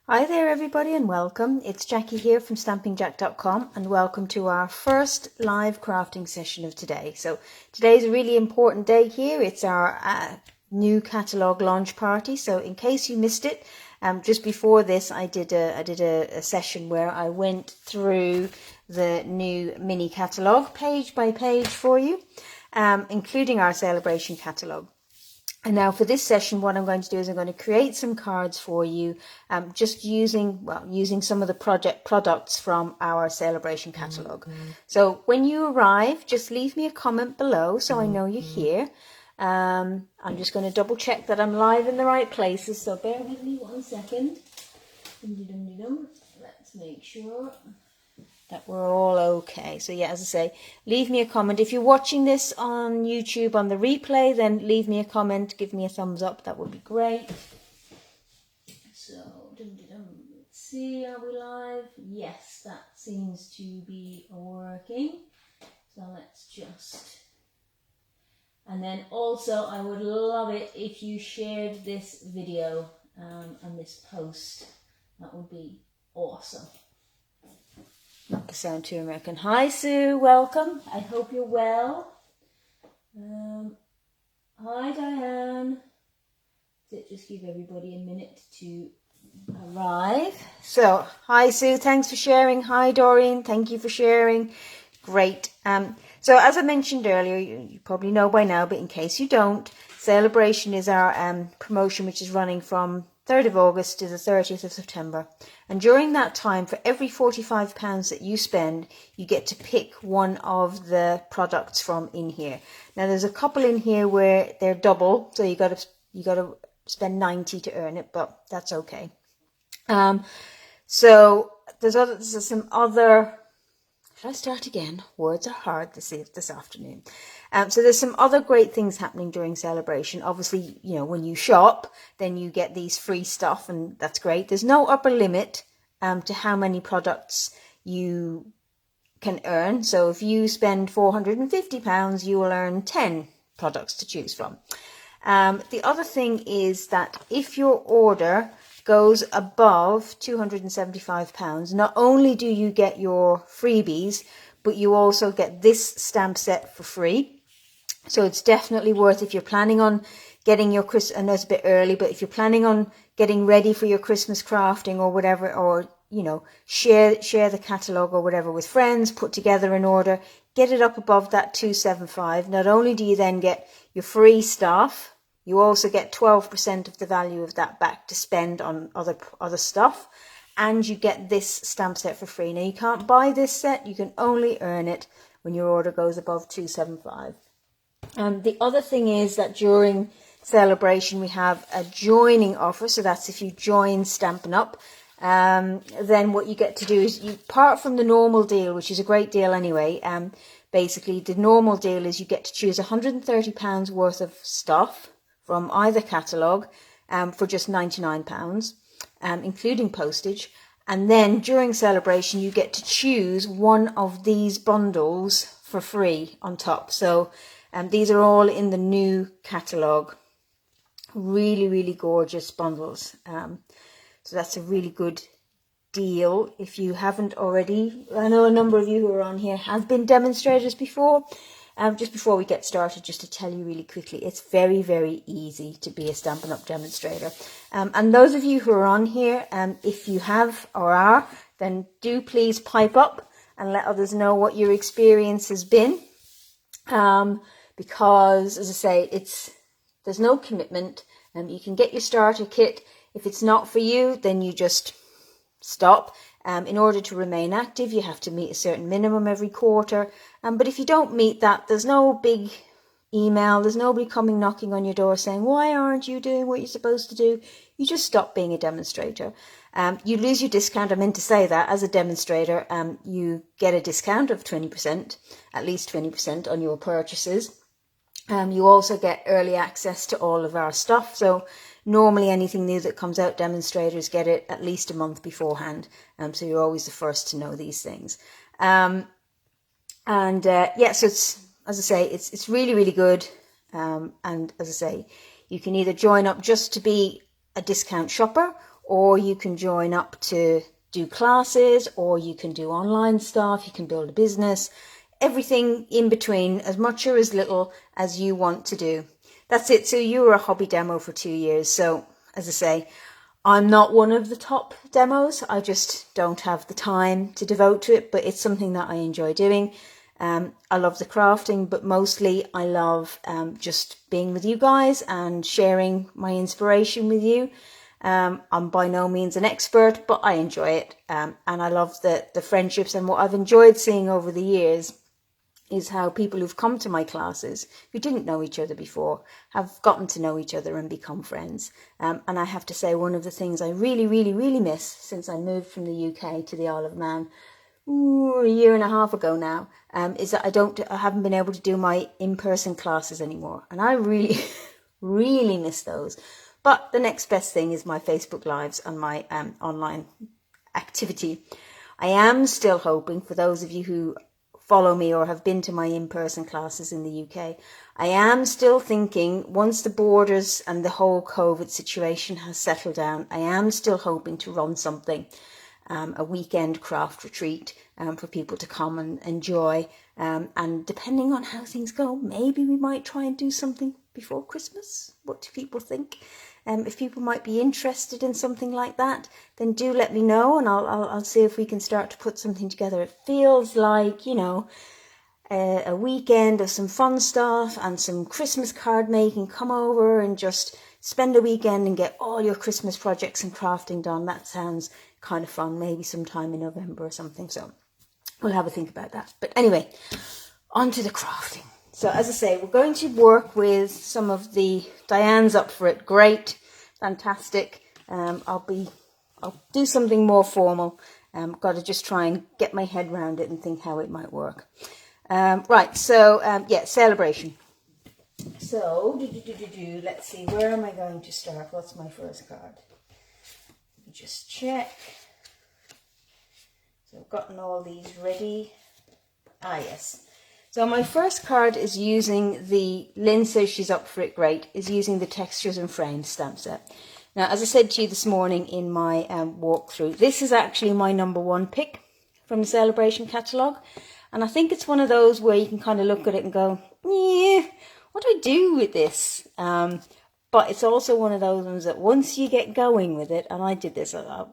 Hi there everybody and welcome. It's Jackie here from stampingjack.com and welcome to our first live crafting session of today. So today's a really important day here. It's our new catalogue launch party. So in case you missed it, just before this I did a session where I went through the new mini catalogue page by page for you, including our Sale-A-Bration catalogue. And now for this session, what I'm going to do is I'm going to create some cards for you, just using some of the products from our Sale-A-Bration catalogue. So when you arrive, just leave me a comment below so I know you're here. I'm just going to double check that I'm live in the right places, so bear with me 1 second. Let's make sure that we're all okay. So yeah, as I say, leave me a comment. If you're watching this on YouTube on the replay, then leave me a comment, give me a thumbs up, that would be great. So, let's see, are we live? Yes, that seems to be working. So let's just... And then also, I would love it if you shared this video and this post. That would be awesome. Not to sound too American. Hi Sue, welcome. I hope you're well. Hi Diane. Just give everybody a minute to arrive. So, hi Sue, thanks for sharing. Hi Doreen, thank you for sharing. Great. So as I mentioned earlier, you probably know by now, but in case you don't, Sale-A-Bration is our promotion which is running from 3rd of August to the 30th of September. And during that time, for every £45 that you spend, you get to pick one of the products from in here. Now there's a couple in here where they're double, so you got to spend 90 to earn it, but that's okay. So there's some other... Should I start again? Words are hard this afternoon. So there's some other great things happening during Sale-A-Bration. Obviously, you know, when you shop, then you get these free stuff, and that's great. There's no upper limit to how many products you can earn. So if you spend £450, you will earn 10 products to choose from. The other thing is that if your order goes above £275, not only do you get your freebies, but you also get this stamp set for free. So it's definitely worth, if you're planning on getting your Christmas, I know it's a bit early, but if you're planning on getting ready for your Christmas crafting or whatever, or, you know, share the catalogue or whatever with friends, put together an order, get it up above that £275. Not only do you then get your free stuff, you also get 12% of the value of that back to spend on other stuff, and you get this stamp set for free. Now you can't buy this set, you can only earn it when your order goes above £275. The other thing is that during Sale-A-Bration we have a joining offer, so that's if you join Stampin' Up. Then what you get to do is, you apart from the normal deal, which is a great deal anyway, basically the normal deal is you get to choose £130 worth of stuff from either catalogue for just £99, including postage. And then during Sale-A-Bration you get to choose one of these bundles for free on top. So these are all in the new catalogue. Really, really gorgeous bundles. So that's a really good deal if you haven't already. I know a number of you who are on here have been demonstrators before. Just before we get started, just to tell you really quickly, it's very, very easy to be a Stampin' Up! Demonstrator. And those of you who are on here, if you have or are, then do please pipe up and let others know what your experience has been. Because, as I say, there's no commitment. You can get your starter kit. If it's not for you, then you just stop. In order to remain active, you have to meet a certain minimum every quarter. But if you don't meet that, there's no big email. There's nobody coming knocking on your door saying, why aren't you doing what you're supposed to do? You just stop being a demonstrator. You lose your discount. I meant to say that as a demonstrator, you get a discount of 20%, at least 20% on your purchases. You also get early access to all of our stuff. So normally anything new that comes out, demonstrators get it at least a month beforehand. So you're always the first to know these things. Yeah, so it's, as I say, it's really, really good. And as I say, you can either join up just to be a discount shopper, or you can join up to do classes, or you can do online stuff, you can build a business, everything in between, as much or as little as you want to do. That's it. So you were a hobby demo for 2 years. So as I say, I'm not one of the top demos. I just don't have the time to devote to it, but it's something that I enjoy doing. I love the crafting, but mostly I love just being with you guys and sharing my inspiration with you. I'm by no means an expert, but I enjoy it. And I love the friendships, and what I've enjoyed seeing over the years is how people who've come to my classes who didn't know each other before have gotten to know each other and become friends. And I have to say, one of the things I really, really, really miss since I moved from the UK to the Isle of Man, a year and a half ago now, is that I haven't been able to do my in-person classes anymore. And I really, really miss those. But the next best thing is my Facebook Lives and my online activity. I am still hoping, for those of you who follow me or have been to my in-person classes in the UK, I am still thinking, once the borders and the whole COVID situation has settled down, I am still hoping to run something, a weekend craft retreat for people to come and enjoy. And depending on how things go, maybe we might try and do something before Christmas. What do people think? If people might be interested in something like that, then do let me know, and I'll see if we can start to put something together. It feels like, you know, a weekend of some fun stuff and some Christmas card making. Come over and just spend a weekend and get all your Christmas projects and crafting done. That sounds kind of fun. Maybe sometime in November or something. So we'll have a think about that. But anyway, on to the crafting. So as I say, we're going to work with some of the Diane's up for it. Great, fantastic. I'll do something more formal. Got to just try and get my head around it and think how it might work. Right, so yeah, Sale-A-Bration. So let's see, where am I going to start? What's my first card? Let me just check. So I've gotten all these ready. Ah, yes. So my first card is using the Lynn Says She's Up For It Great, is using the Textures and Frames stamp set. Now, as I said to you this morning in my walkthrough, this is actually my #1 pick from the Sale-A-Bration catalogue. And I think it's one of those where you can kind of look at it and go, yeah, what do I do with this? But it's also one of those ones that once you get going with it, and I did this, I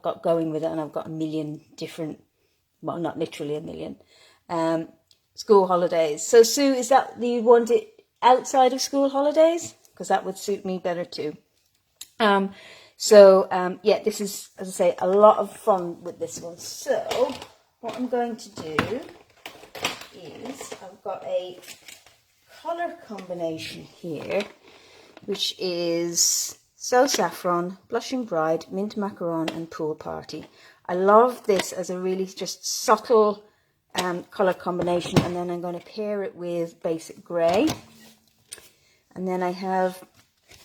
got going with it and I've got a million different, well, not literally a million, school holidays. So Sue, is that you want it outside of school holidays? Because that would suit me better too. Yeah, this is, as I say, a lot of fun with this one. So what I'm going to do is I've got a colour combination here, which is So Saffron, Blushing Bride, Mint Macaron and Pool Party. I love this as a really just subtle colour combination, and then I'm going to pair it with Basic Grey. And then I have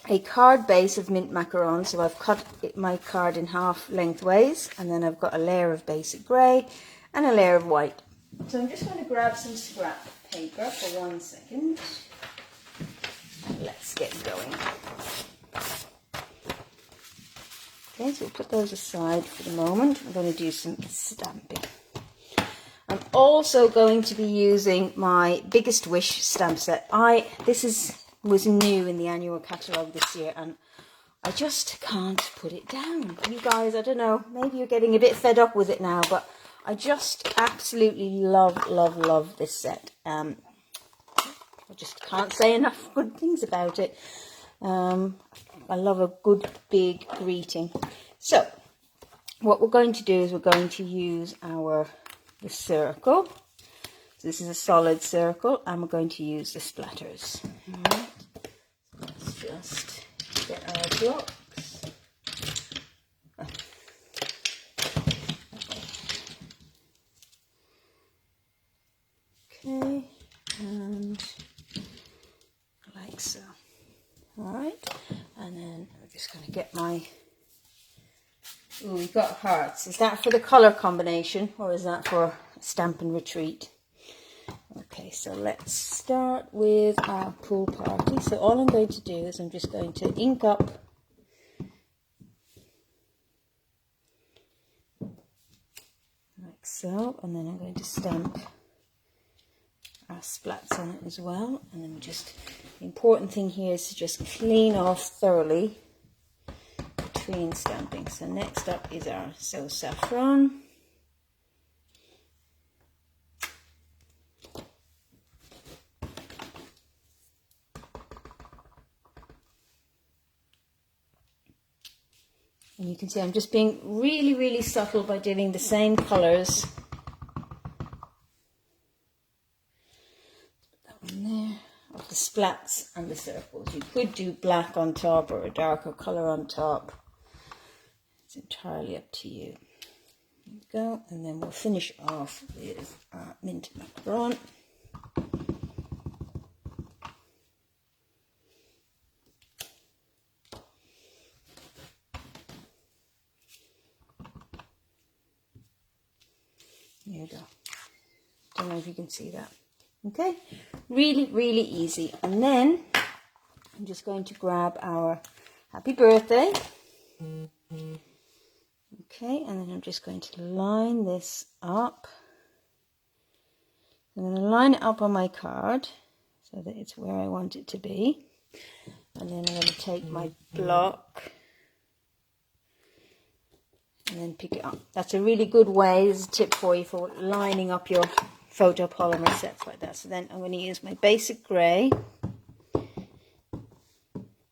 a card base of Mint Macaron, so I've cut my card in half lengthways, and then I've got a layer of Basic Grey and a layer of white. So I'm just going to grab some scrap paper for 1 second. Let's get going. Okay, so we'll put those aside for the moment. I'm going to do some stamping. I'm also going to be using my Biggest Wish stamp set. This was new in the annual catalogue this year, and I just can't put it down. You guys, I don't know, maybe you're getting a bit fed up with it now, but I just absolutely love this set. I just can't say enough good things about it. I love a good big greeting. So what we're going to do is we're going to use the circle. So this is a solid circle, and we're going to use the splatters. All right. Let's just get our blocks. Okay, and like so. All right, and then I'm just going to get my. Oh, we've got hearts. Is that for the colour combination, or is that for Stampin' Retreat? Okay, so let's start with our Pool Party. So all I'm going to do is I'm just going to ink up so, and then I'm going to stamp our splats on it as well. And then the important thing here is to just clean off thoroughly between stamping. So next up is our So Saffron. And you can see I'm just being really, really subtle by doing the same colours. That one there, of the splats and the circles. You could do black on top or a darker colour on top. It's entirely up to you. There we go, and then we'll finish off with our mint macaron. There you go. Don't know if you can see that. Okay, really, really easy. And then I'm just going to grab our happy birthday. Okay, and then I'm just going to line this up. I'm going to line it up on my card so that it's where I want it to be. And then I'm going to take my block and then pick it up. That's a really good way, this is a tip for you for lining up your photopolymer sets like that. So then I'm going to use my basic grey.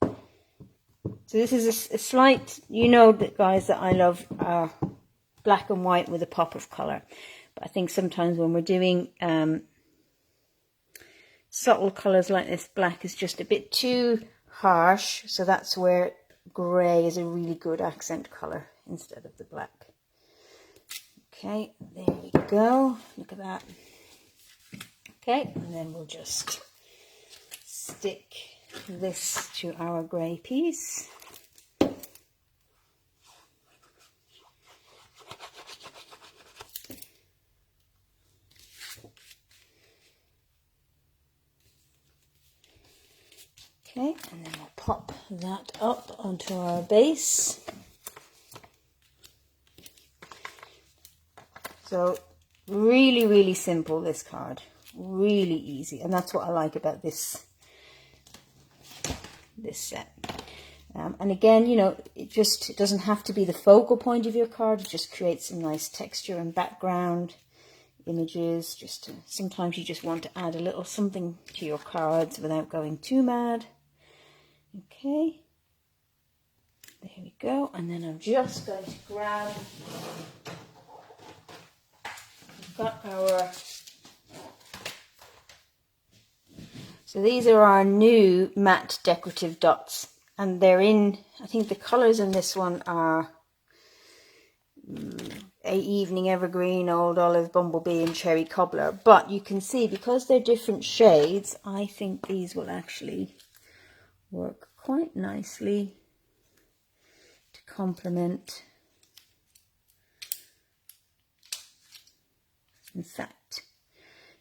So this is a slight, you know that guys that I love black and white with a pop of colour. But I think sometimes when we're doing subtle colours like this, black is just a bit too harsh. So that's where grey is a really good accent colour instead of the black. Okay, there we go. Look at that. Okay, and then we'll just stick this to our grey piece. Okay, and then we'll pop that up onto our base. So really, really simple, this card. Really easy. And that's what I like about this set. And again, you know, it doesn't have to be the focal point of your card. It just creates some nice texture and background images. Sometimes you just want to add a little something to your cards without going too mad. Okay, there we go. And then I'm just going to grab, we've got our, so these are our new matte decorative dots, and they're in, I think the colours in this one are A Evening Evergreen, Old Olive, Bumblebee and Cherry Cobbler. But you can see, because they're different shades, I think these will actually work quite nicely to complement. In fact,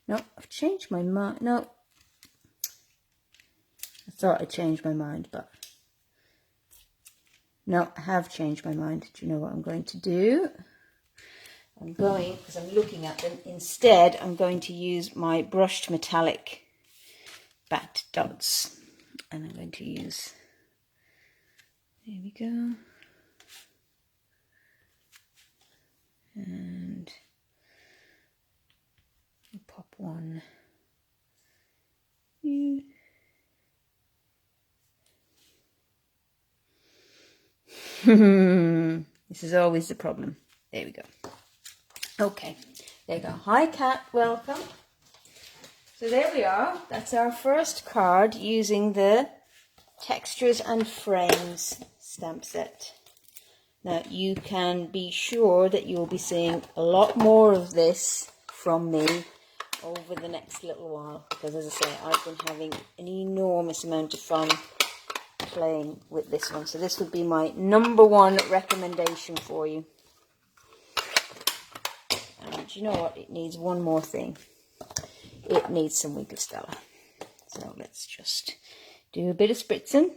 no, I've changed my mind. No, I thought I changed my mind, but no, I have changed my mind. Do you know what I'm going to do? I'm going, because I'm looking at them, instead I'm going to use my brushed metallic backed dots. And I'm going to use, there we go, and I'll pop one. This is always the problem. There we go. Okay, there you go. Hi Kat, welcome. So there we are. That's our first card using the Textures and Frames stamp set. Now you can be sure that you'll be seeing a lot more of this from me over the next little while, because as I say, I've been having an enormous amount of fun playing with this one. So this would be my #1 recommendation for you. And you know what? It needs one more thing. It needs some Wiggle Stella. So let's just do a bit of spritzing.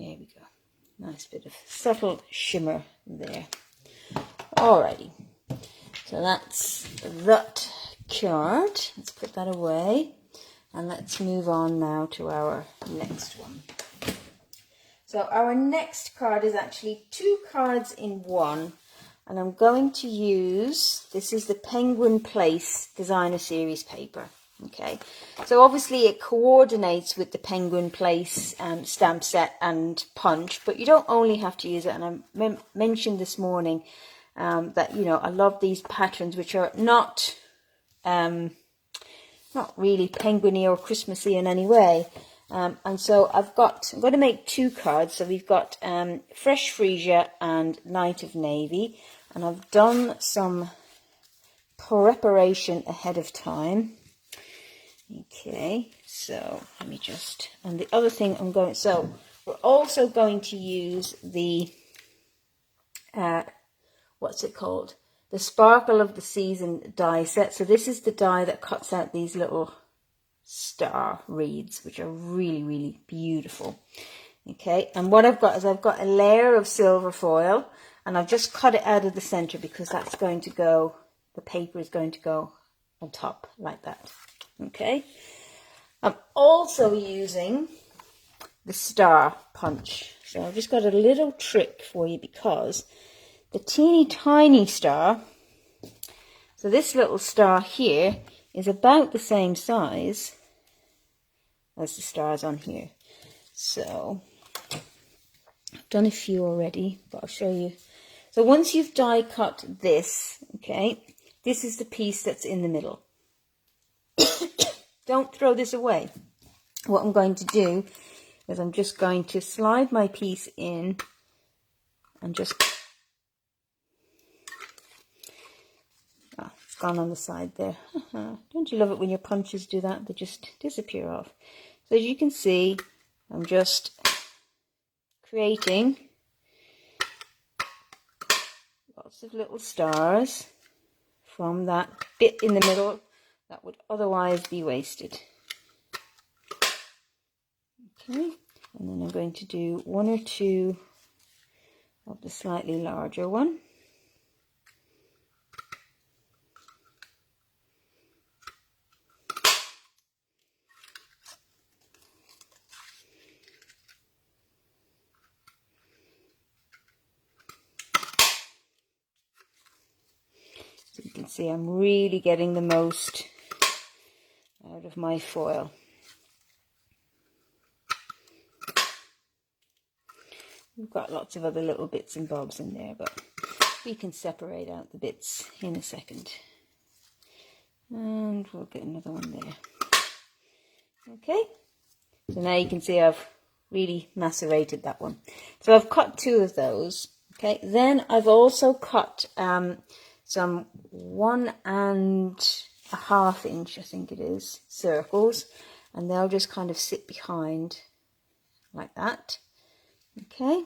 There we go. Nice bit of subtle shimmer there. Alrighty. So that's that card. Let's put that away. And let's move on now to our next one. So our next card is actually 2 cards in one. And I'm going to use, this is the Penguin Place Designer Series paper. Okay, so obviously it coordinates with the Penguin Place stamp set and punch, but you don't only have to use it. And I mentioned this morning that, you know, I love these patterns which are not really penguiny or Christmassy in any way. And so I'm going to make 2 cards. So we've got Fresh Freesia and Night of Navy. And I've done some preparation ahead of time. Okay, so let me just, and the other thing so we're also going to use the, what's it called? The Sparkle of the Season die set. So this is the die that cuts out these little star reeds, which are really, really beautiful. Okay, and what I've got is I've got a layer of silver foil, and I've just cut it out of the center because that's going to go, the paper is going to go on top like that. Okay, I'm also using the star punch. So I've just got a little trick for you because the teeny tiny star, so this little star here is about the same size as the stars on here. So I've done a few already, but I'll show you. So once you've die cut this, okay, this is the piece that's in the middle. Don't throw this away. What I'm going to do is I'm just going to slide my piece in and just, it's gone on the side there. Don't you love it when your punches do that? They just disappear off. So as you can see, I'm just creating lots of little stars from that bit in the middle that would otherwise be wasted. Okay, and then I'm going to do 1 or 2 of the slightly larger one. So you can see I'm really getting the most out of my foil. We've got lots of other little bits and bobs in there, but we can separate out the bits in a second. And we'll get another one there. Okay, so now you can see I've really macerated that one. So I've cut 2 of those. Okay, then I've also cut some 1.5 inch, I think it is, circles, and they'll just kind of sit behind like that. Okay,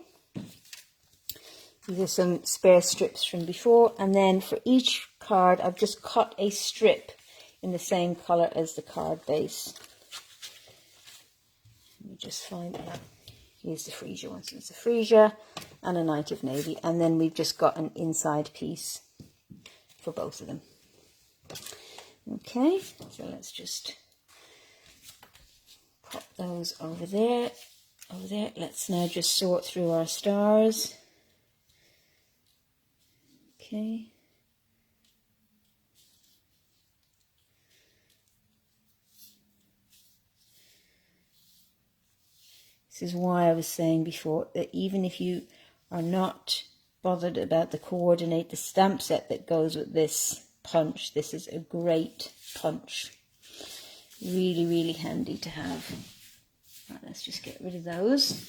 these are some spare strips from before, and then for each card I've just cut a strip in the same color as the card base. Let me just find that. Here's the Freesia one, so it's a Freesia and a Night of Navy, and then we've just got an inside piece for both of them. Okay, so let's just pop those over there. Let's now just sort through our stars. Okay. This is why I was saying before that even if you are not bothered about the stamp set that goes with this punch, this is a great punch. Really, really handy to have. Right, let's just get rid of those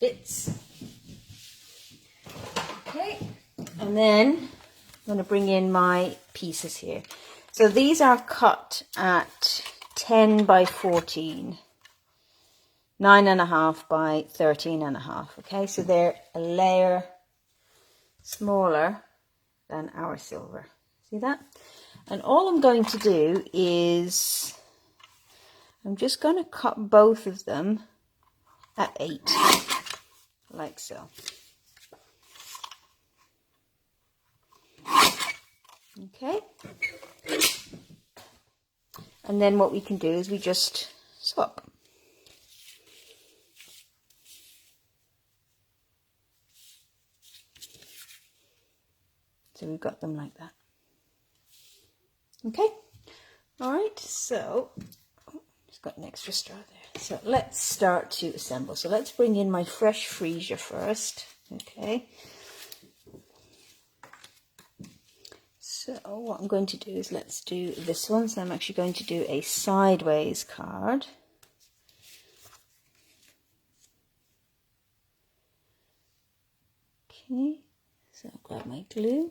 bits. Okay, and then I'm going to bring in my pieces here. So these are cut at 10 by 14, 9.5 by 13.5. Okay, so they're a layer smaller than our silver. See that? And all I'm going to do is I'm just going to cut both of them at 8. like so. Okay. And then what we can do is we just swap. So we've got them like that. Okay. All right. So just got an extra straw there. So let's start to assemble. So let's bring in my fresh freesia first. Okay. So what I'm going to do is let's do this one. So I'm actually going to do a sideways card. Okay. So I'll grab my glue.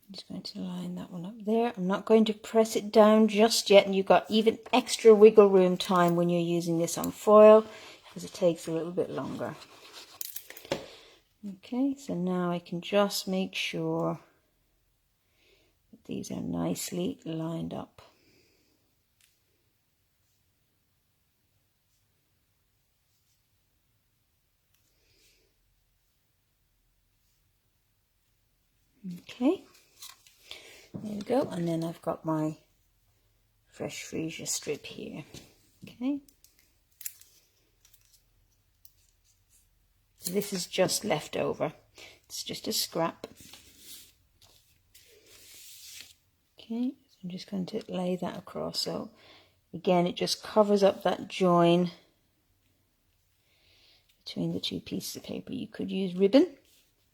I'm just going to line that one up there. I'm not going to press it down just yet, and you've got even extra wiggle room time when you're using this on foil because it takes a little bit longer. Okay, so now I can just make sure that these are nicely lined up. Okay. There we go, and then I've got my fresh freesia strip here. Okay. So this is just left over. It's just a scrap. Okay, so I'm just going to lay that across. So again, it just covers up that join between the two pieces of paper. You could use ribbon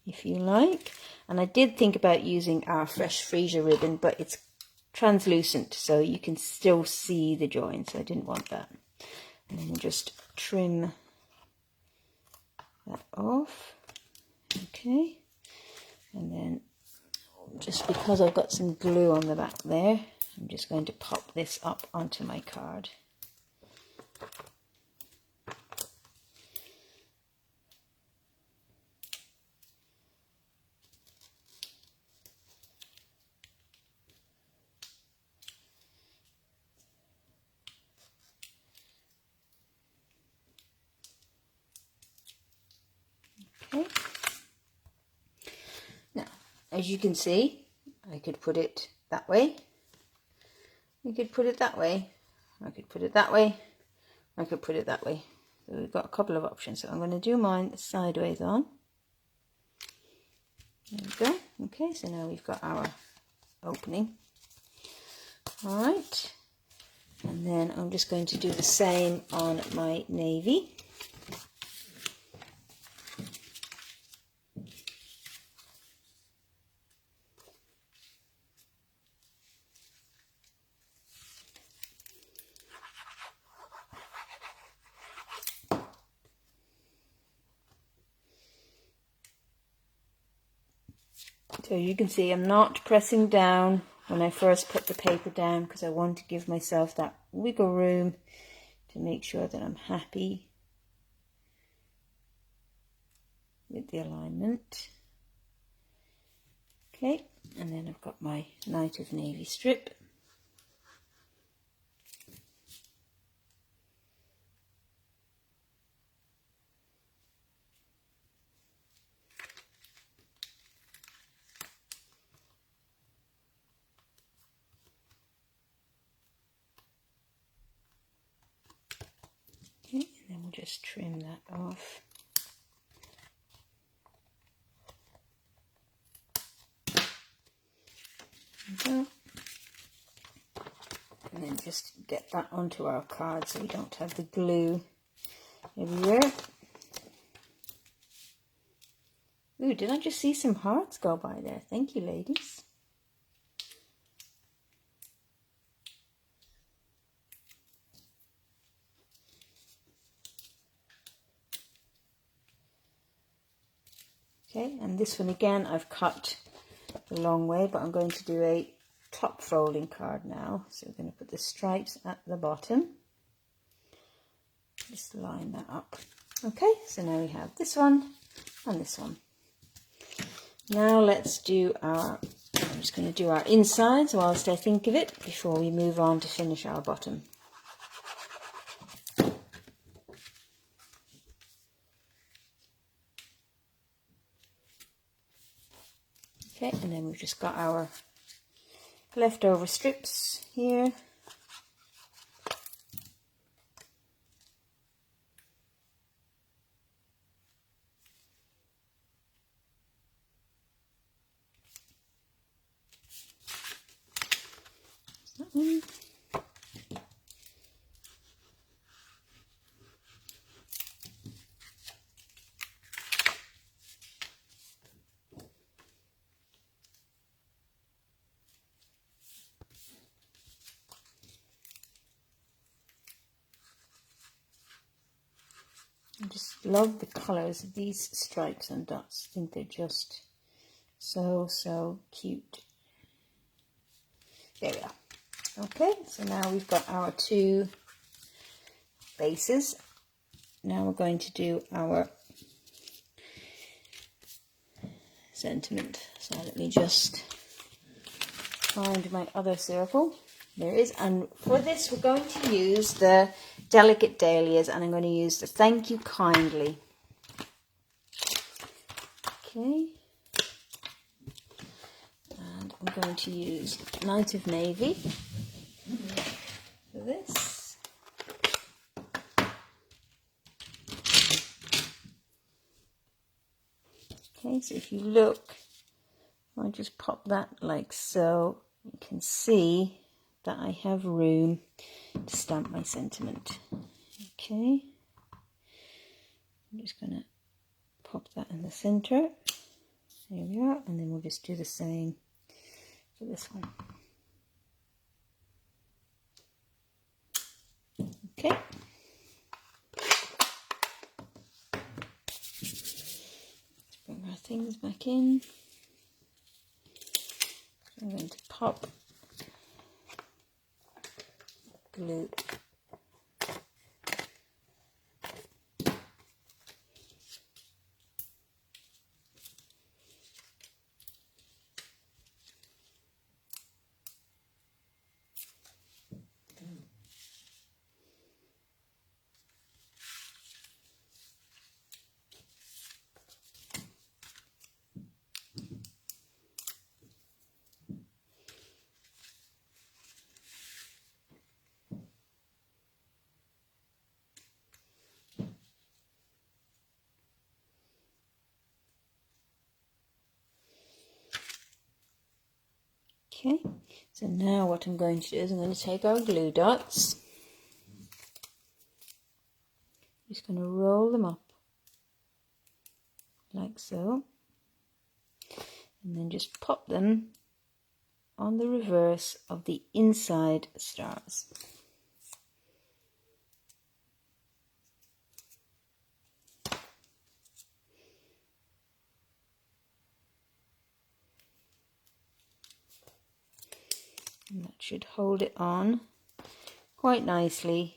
if you like. And I did think about using our fresh freesia ribbon, but it's translucent, so you can still see the join, so I didn't want that. And then just trim that off. Okay. And then just because I've got some glue on the back there, I'm just going to pop this up onto my card. Okay. Now, as you can see, I could put it that way. I could put it that way. I could put it that way. I could put it that way. So we've got a couple of options. So I'm going to do mine sideways on. There we go. Okay, so now we've got our opening. All right. And then I'm just going to do the same on my navy. So you can see I'm not pressing down when I first put the paper down because I want to give myself that wiggle room to make sure that I'm happy with the alignment. Okay, and then I've got my Night of Navy strip. Okay, and then we'll just trim that off. There we go. And then just get that onto our card so we don't have the glue everywhere. Ooh, did I just see some hearts go by there? Thank you, ladies. Okay, and this one again I've cut the long way, but I'm going to do a top folding card now. So we're going to put the stripes at the bottom. Just line that up. Okay, so now we have this one and this one. Now let's do our, I'm just going to do our insides whilst I think of it before we move on to finish our bottom. Okay, and then we've just got our leftover strips here. That one. I just love the colours of these stripes and dots. I think they're just so cute. There we are. Okay, so now we've got our two bases. Now we're going to do our sentiment. So let me just find my other circle. There it is. And for this we're going to use the Delicate Dahlias, and I'm going to use the Thank You Kindly. Okay. And I'm going to use Night of Navy for this. Okay, so if you look, I'll just pop that like so. You can see that I have room to stamp my sentiment. Okay, I'm just going to pop that in the center. There we are, and then we'll just do the same for this one. Okay. Let's bring our things back in. I'm going to pop glue Okay, so now what I'm going to do is I'm going to take our glue dots, just going to roll them up like so, and then just pop them on the reverse of the inside stars. And that should hold it on quite nicely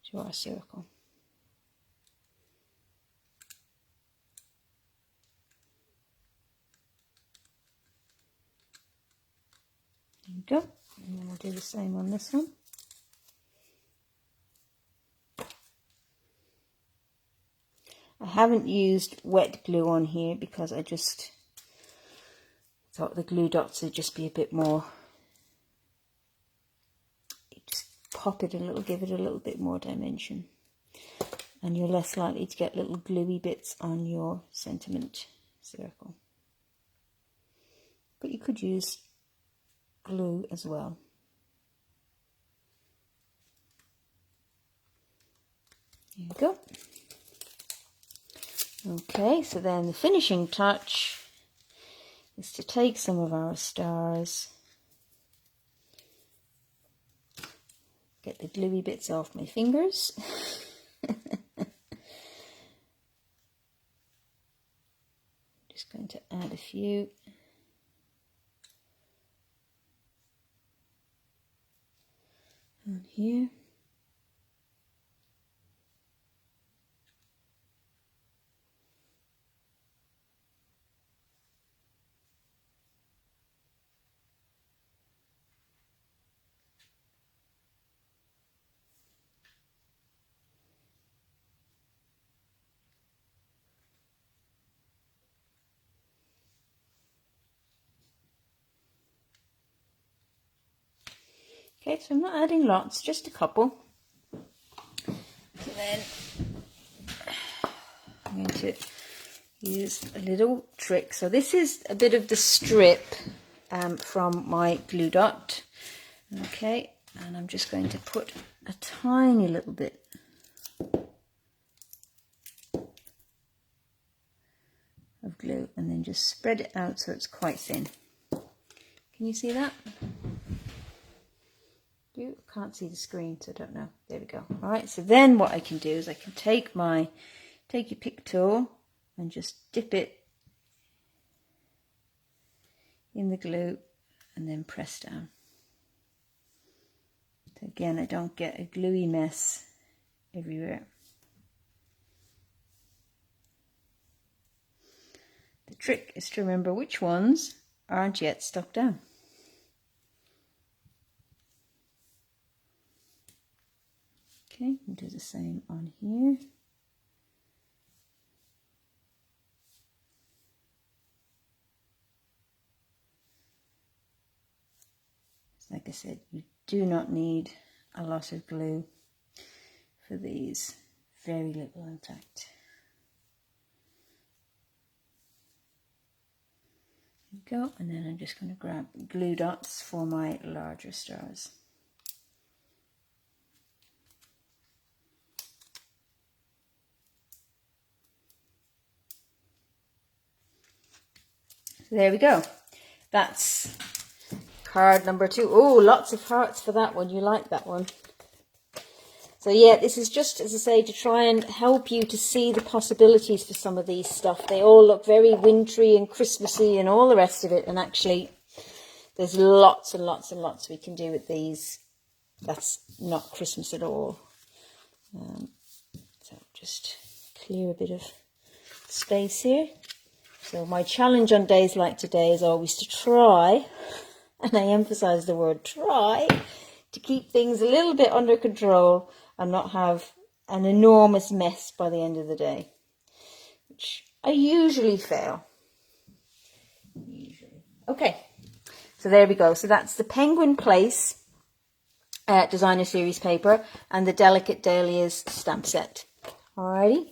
to our circle. There we go. And then we'll do the same on this one. I haven't used wet glue on here because I just thought the glue dots would just be a bit more, just pop it a little, give it a little bit more dimension, and you're less likely to get little gluey bits on your sentiment circle. But you could use glue as well. There you go. Okay, so then the finishing touch is to take some of our stars, get the gluey bits off my fingers, just going to add a few. On here. Okay, so I'm not adding lots, just a couple. So then I'm going to use a little trick. So this is a bit of the strip from my glue dot. Okay, and I'm just going to put a tiny little bit of glue and then just spread it out so it's quite thin. Can you see that? You can't see the screen, so I don't know. There we go. All right, so then what I can do is I can take your pick tool and just dip it in the glue and then press down. So again, I don't get a gluey mess everywhere. The trick is to remember which ones aren't yet stuck down. Okay, we'll do the same on here. Like I said, you do not need a lot of glue for these. Very little, in fact. There we go, and then I'm just going to grab glue dots for my larger stars. So there we go. That's card number 2. Oh, lots of hearts for that one. You like that one. So yeah, this is just, as I say, to try and help you to see the possibilities for some of these stuff. They all look very wintry and Christmassy and all the rest of it. And actually, there's lots and lots and lots we can do with these. That's not Christmas at all. So just clear a bit of space here. So my challenge on days like today is always to try, and I emphasize the word try, to keep things a little bit under control and not have an enormous mess by the end of the day, which I usually fail. Okay, so there we go. So that's the Penguin Place Designer Series paper and the Delicate Dahlias stamp set. Alrighty,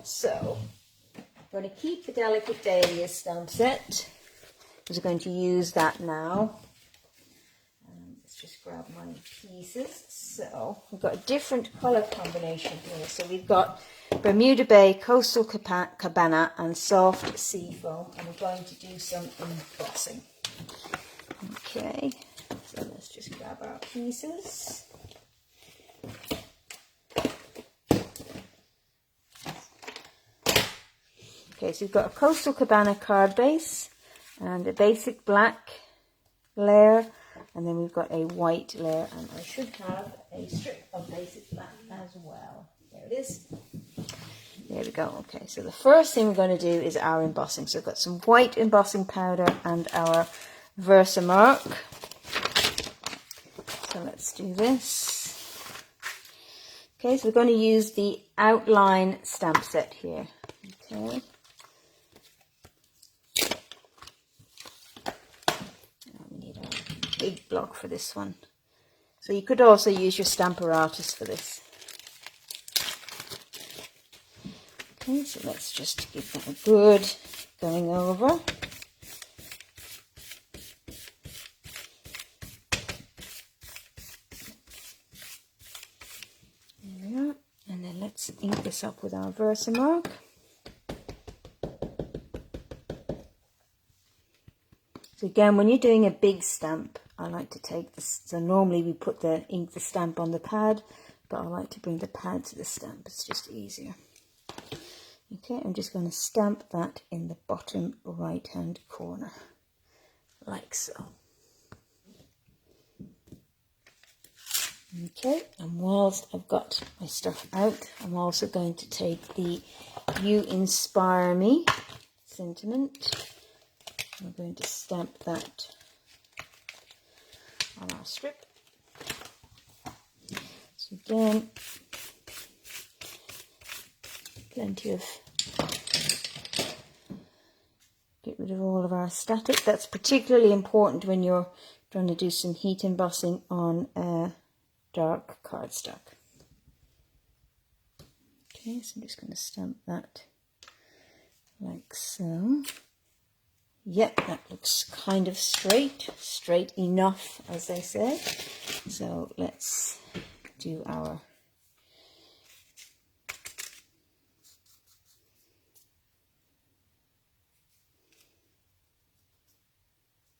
so I'm going to keep the Delicate Dahlias stamp set because we're going to use that now. Let's just grab my pieces. So we've got a different colour combination here. So we've got Bermuda Bay, Coastal Cabana and Soft Sea Foam, and we're going to do some embossing. Okay, so let's just grab our pieces. Okay, so we've got a Coastal Cabana card base and a basic black layer, and then we've got a white layer, and I should have a strip of basic black as well. There it is. There we go. Okay, so the first thing we're going to do is our embossing. So we've got some white embossing powder and our Versamark. So let's do this. Okay, so we're going to use the outline stamp set here. Okay. Big block for this one. So you could also use your Stamparatus for this. Okay, so let's just give that a good going over. There we are. And then let's ink this up with our Versamark. So again, when you're doing a big stamp, I like to take this. So normally we put the stamp on the pad, but I like to bring the pad to the stamp. It's just easier. Okay, I'm just going to stamp that in the bottom right hand corner, like so. Okay, and whilst I've got my stuff out, I'm also going to take the You Inspire Me sentiment. I'm going to stamp that on our strip. So again, plenty of, get rid of all of our static. That's particularly important when you're going to do some heat embossing on dark cardstock. Okay, so I'm just going to stamp that like so. Yep, that looks kind of straight enough, as they say. So let's do our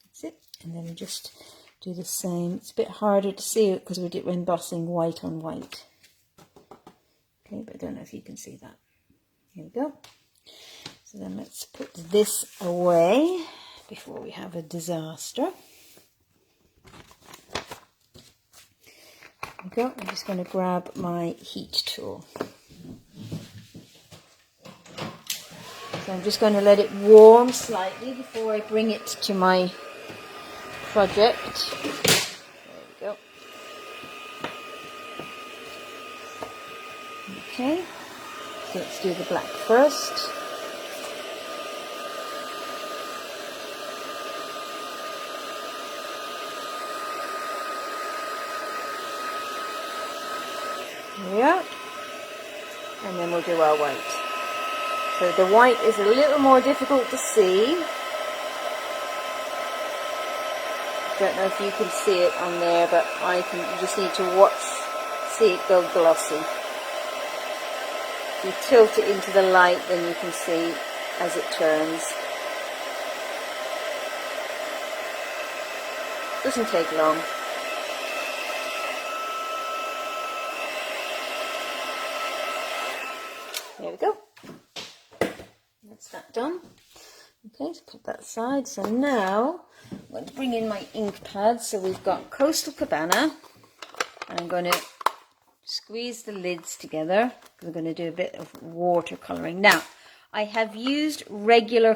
that's it, and then we just do the same. It's a bit harder to see it because we're embossing white on white. Okay, but I don't know if you can see that. Here we go. So then let's put this away before we have a disaster. There we go. I'm just going to grab my heat tool. So I'm just going to let it warm slightly before I bring it to my project. There we go. Okay, so let's do the black first. There we are. And then we'll do our white. So the white is a little more difficult to see. Don't know if you can see it on there, but you just need to see it go glossy. If you tilt it into the light, then you can see as it turns. Doesn't take long. There we go. That's that done. Okay, so put that aside. So now I'm going to bring in my ink pad. So we've got Coastal Cabana, and I'm going to squeeze the lids together. We're going to do a bit of watercolouring. Now, I have used regular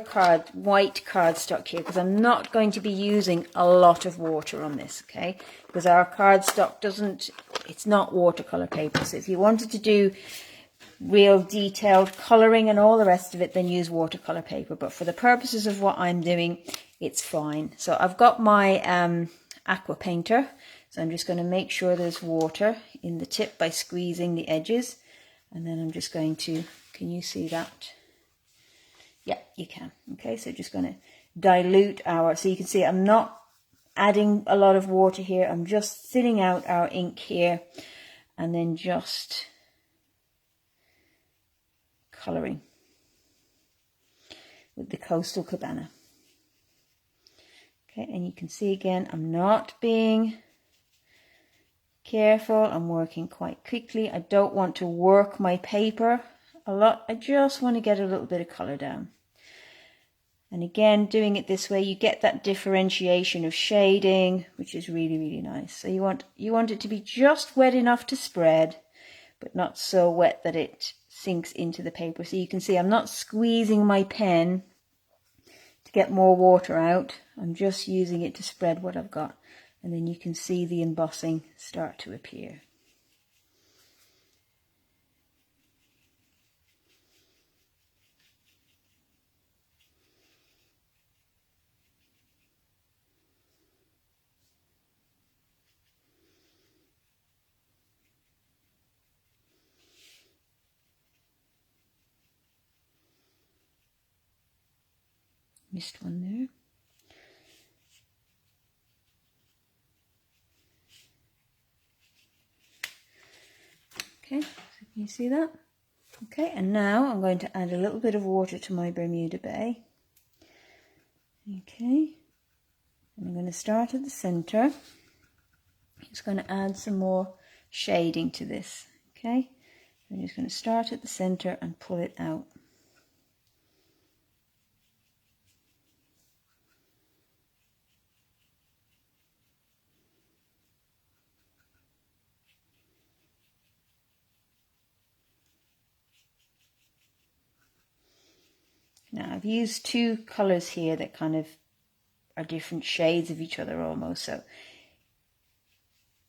white cardstock here because I'm not going to be using a lot of water on this, okay? Because our cardstock it's not watercolour paper. So if you wanted to do real detailed colouring and all the rest of it, then use watercolour paper. But for the purposes of what I'm doing, it's fine. So I've got my aqua painter. So I'm just going to make sure there's water in the tip by squeezing the edges. And then I'm just going to, can you see that? Yeah, you can. Okay, so just going to dilute so you can see I'm not adding a lot of water here. I'm just thinning out our ink here and then just colouring with the Coastal Cabana. Okay, and you can see again, I'm not being careful. I'm working quite quickly. I don't want to work my paper a lot. I just want to get a little bit of colour down. And again, doing it this way, you get that differentiation of shading, which is really, really nice. So you want it to be just wet enough to spread, but not so wet that it sinks into the paper. So you can see I'm not squeezing my pen to get more water out. I'm just using it to spread what I've got. And then you can see the embossing start to appear. Missed one there. Okay, so can you see that? Okay, and now I'm going to add a little bit of water to my Bermuda Bay. Okay, and I'm going to start at the center. I'm just going to add some more shading to this. Okay, I'm just going to start at the center and pull it out. Now I've used two colours here that kind of are different shades of each other almost, so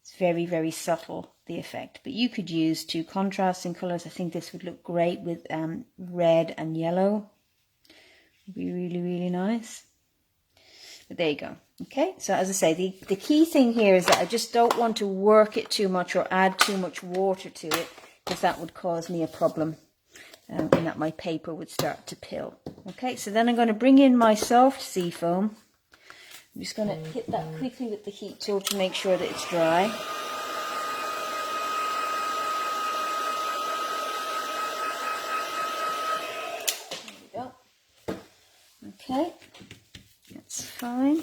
it's very, very subtle, the effect. But you could use two contrasting colours. I think this would look great with red and yellow. It'd be really, really nice. But there you go. Okay, so as I say, the key thing here is that I just don't want to work it too much or add too much water to it, because that would cause me a problem, and that my paper would start to pill. Okay, so then I'm going to bring in my soft seafoam. I'm just going to hit that quickly with the heat tool to make sure that it's dry. There we go. Okay, that's fine.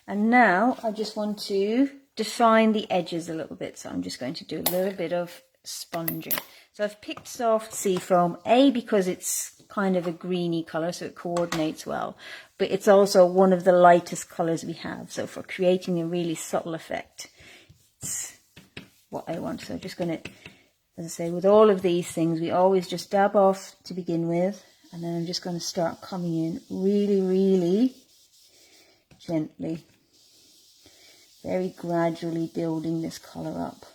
And now I just want to define the edges a little bit. So I'm just going to do a little bit of sponging. So I've picked soft seafoam, because it's kind of a greeny colour, so it coordinates well. But it's also one of the lightest colours we have. So for creating a really subtle effect, it's what I want. So I'm just going to, as I say, with all of these things, we always just dab off to begin with. And then I'm just going to start coming in really, really gently. Very gradually building this colour up.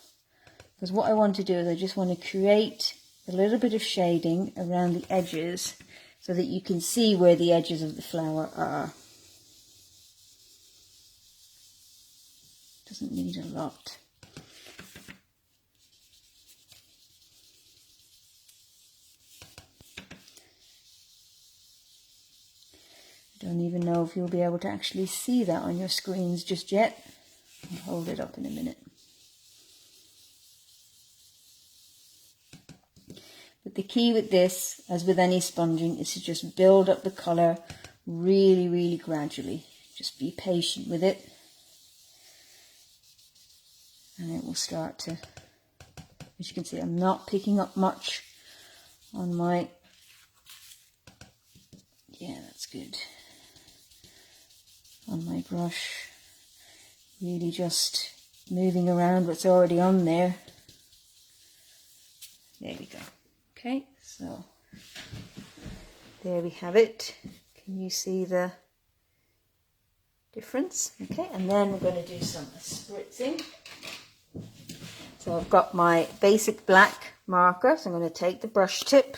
Because what I want to do is I just want to create a little bit of shading around the edges so that you can see where the edges of the flower are. Doesn't need a lot. I don't even know if you'll be able to actually see that on your screens just yet. I'll hold it up in a minute. But the key with this, as with any sponging, is to just build up the colour really, really gradually. Just be patient with it. And it will start to, as you can see, I'm not picking up much on my, yeah, that's good, on my brush. Really just moving around what's already on there. There we go. Okay, so there we have it. Can you see the difference? Okay, and then we're going to do some spritzing. So I've got my basic black marker, so I'm going to take the brush tip,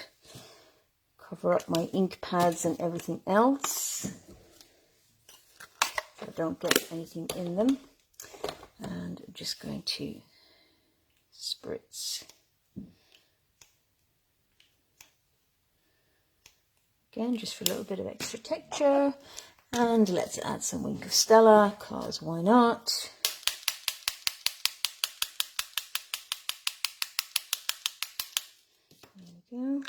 cover up my ink pads and everything else, so I don't get anything in them. And I'm just going to spritz. Again, just for a little bit of extra texture. And let's add some Wink of Stella, because why not? There we go.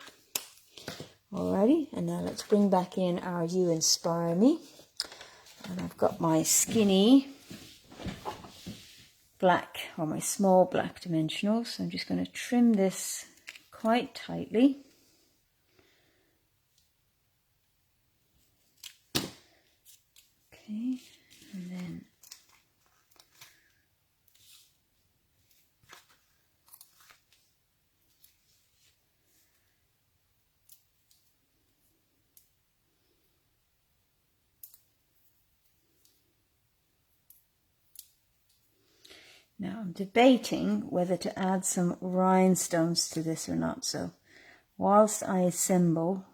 Alrighty, and now let's bring back in our You Inspire Me. And I've got my skinny black, or my small black dimensional, so I'm just going to trim this quite tightly. Okay, and then now I'm debating whether to add some rhinestones to this or not. So whilst I assemble,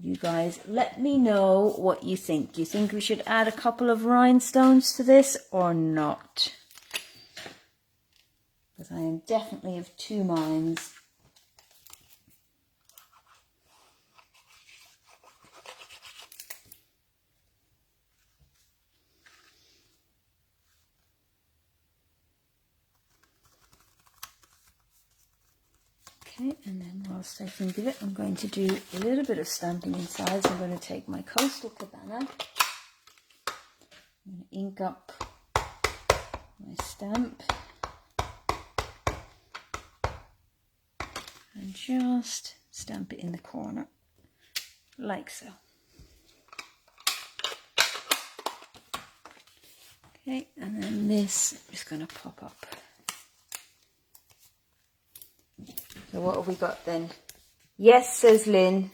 you guys let me know what you think. Do you think we should add a couple of rhinestones to this or not? Because I am definitely of two minds. Okay, and then whilst I think of it, I'm going to do a little bit of stamping inside. So I'm going to take my Coastal Cabana, I'm going to ink up my stamp, and just stamp it in the corner, like so. Okay, and then this, I'm just going to pop up. So what have we got then? Yes, says Lynn,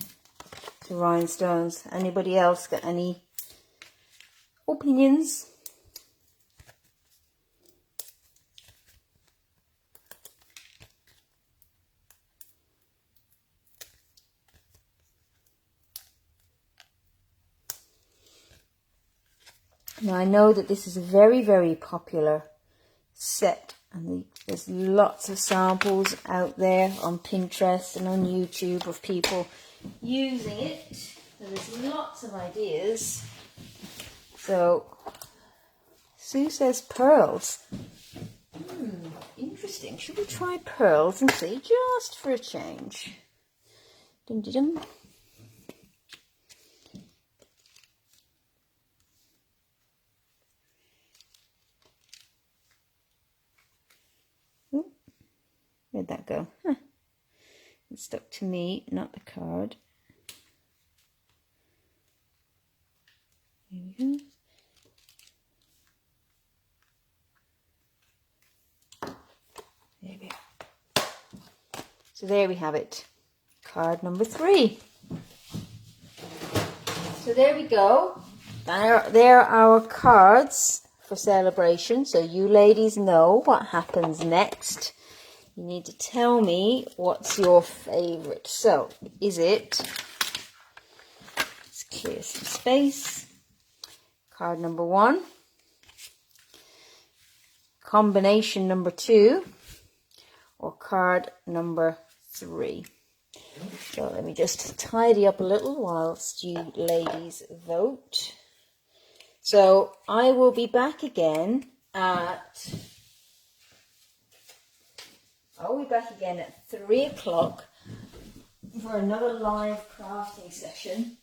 to rhinestones. Anybody else got any opinions? Now I know that this is a very, very popular set, and there's lots of samples out there on Pinterest and on YouTube of people using it. So there's lots of ideas. So Sue says pearls. Interesting. Should we try pearls and see, just for a change? Dum dum dum. Where'd that go? Huh. It stuck to me, not the card. Here we go. There we go. So there we have it. Card number 3. So there we go. There are our cards for Sale-A-Bration. So you ladies know what happens next. You need to tell me what's your favourite. So, is it, let's clear some space, card number 1, combination number 2, or card number 3? So let me just tidy up a little whilst you ladies vote. So I will be back again at... I'll be back again at 3 o'clock for another live crafting session,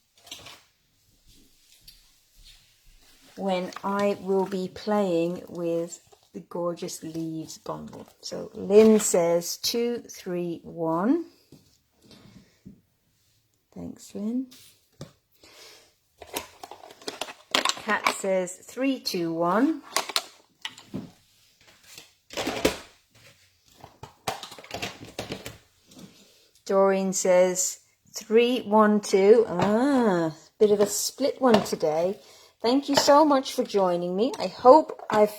when I will be playing with the Gorgeous Leaves bundle. So Lynn says 2, 3, 1. Thanks, Lynn. Kat says 3, 2, 1. Doreen says 3, 1, 2. Bit of a split one today. Thank you so much for joining me. I hope I've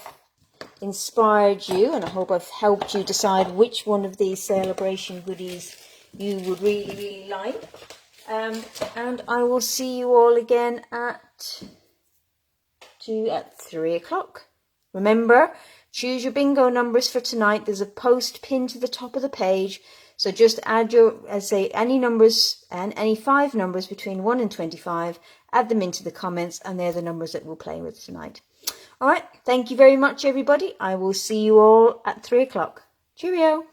inspired you, and I hope I've helped you decide which one of these Sale-A-Bration goodies you would really, really like. And I will see you all again at 3 o'clock. Remember, choose your bingo numbers for tonight. There's a post pinned to the top of the page. So just add your, any numbers, and any 5 numbers between 1 and 25, add them into the comments, and they're the numbers that we'll play with tonight. All right, thank you very much, everybody. I will see you all at 3 o'clock. Cheerio.